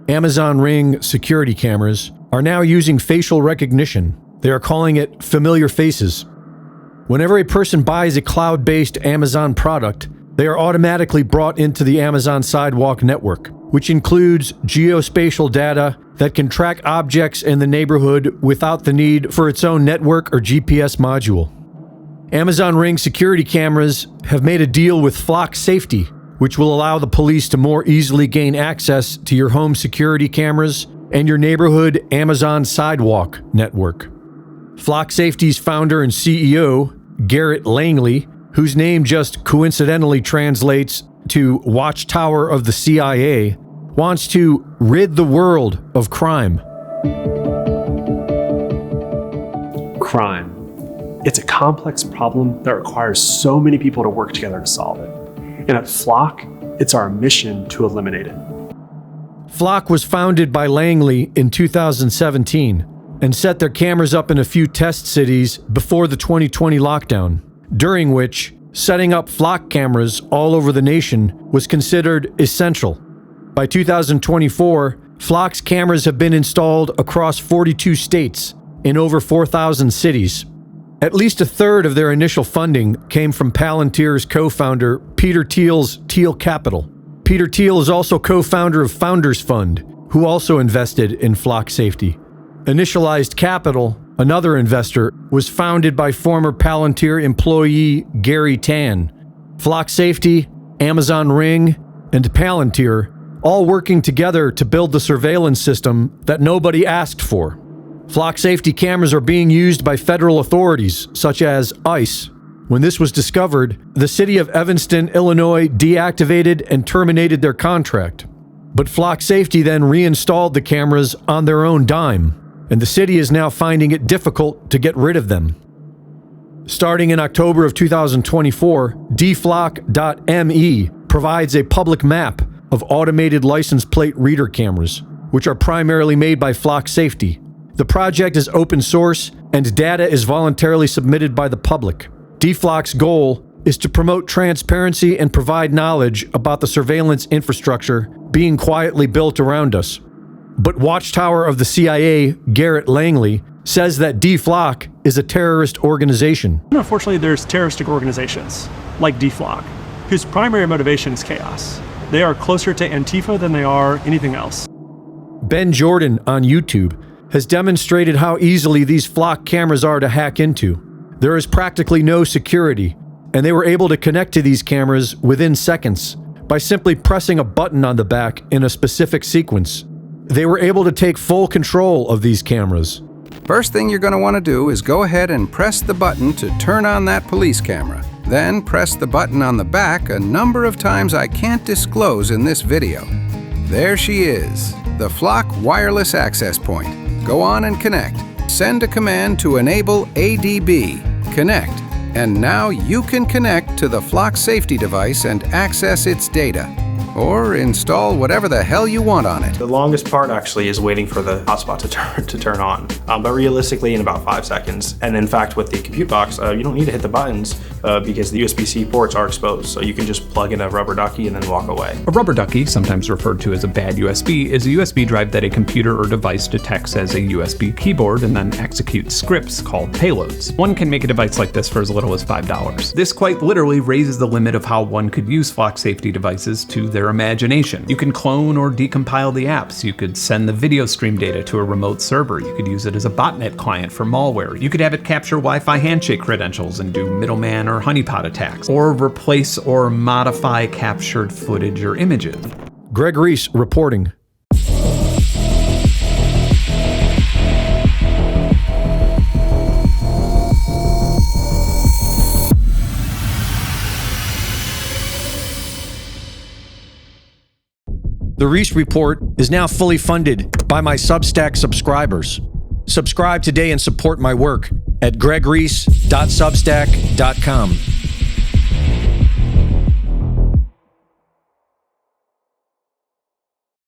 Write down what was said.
Amazon Ring security cameras are now using facial recognition. They are calling it familiar faces. Whenever a person buys a cloud-based Amazon product, they are automatically brought into the Amazon Sidewalk network, which includes geospatial data that can track objects in the neighborhood without the need for its own network or GPS module. Amazon Ring security cameras have made a deal with Flock Safety, which will allow the police to more easily gain access to your home security cameras and your neighborhood Amazon Sidewalk network. Flock Safety's founder and CEO, Garrett Langley, whose name just coincidentally translates to Watchtower of the CIA, wants to rid the world of crime. Crime. It's a complex problem that requires so many people to work together to solve it. And at Flock, it's our mission to eliminate it. Flock was founded by Langley in 2017 and set their cameras up in a few test cities before the 2020 lockdown, during which setting up Flock cameras all over the nation was considered essential. By 2024, Flock's cameras have been installed across 42 states in over 4,000 cities. At least a third of their initial funding came from Palantir's co-founder Peter Thiel's Thiel Capital. Peter Thiel is also co-founder of Founders Fund, who also invested in Flock Safety. Initialized Capital, another investor, was founded by former Palantir employee Gary Tan. Flock Safety, Amazon Ring, and Palantir all working together to build the surveillance system that nobody asked for. Flock Safety cameras are being used by federal authorities, such as ICE. When this was discovered, the city of Evanston, Illinois deactivated and terminated their contract. But Flock Safety then reinstalled the cameras on their own dime, and the city is now finding it difficult to get rid of them. Starting in October of 2024, dflock.me provides a public map of automated license plate reader cameras, which are primarily made by Flock Safety. The project is open source, and data is voluntarily submitted by the public. dflock's goal is to promote transparency and provide knowledge about the surveillance infrastructure being quietly built around us. But Watchtower of the CIA, Garrett Langley, says that dflock is a terrorist organization. Unfortunately, there's terroristic organizations, like dflock, whose primary motivation is chaos. They are closer to Antifa than they are anything else. Ben Jordan on YouTube has demonstrated how easily these Flock cameras are to hack into. There is practically no security, and they were able to connect to these cameras within seconds by simply pressing a button on the back in a specific sequence. They were able to take full control of these cameras. First thing you're going to want to do is go ahead and press the button to turn on that police camera. Then press the button on the back a number of times I can't disclose in this video. There she is, the Flock wireless access point. Go on and connect. Send a command to enable ADB, connect, and now you can connect to the Flock Safety device and access its data. Or install whatever the hell you want on it. The longest part actually is waiting for the hotspot to turn on, but realistically in about 5 seconds. And in fact, with the compute box, you don't need to hit the buttons because the USB-C ports are exposed, so you can just plug in a rubber ducky and then walk away. A rubber ducky, sometimes referred to as a bad USB, is a USB drive that a computer or device detects as a USB keyboard and then executes scripts called payloads. One can make a device like this for as little as $5. This quite literally raises the limit of how one could use Flock Safety devices to their imagination. You can clone or decompile the apps. You could send the video stream data to a remote server. You could use it as a botnet client for malware. You could have it capture Wi-Fi handshake credentials and do middleman or honeypot attacks, or replace or modify captured footage or images. Greg Reese reporting. The Reese Report is now fully funded by my Substack subscribers. Subscribe today and support my work at gregreese.substack.com.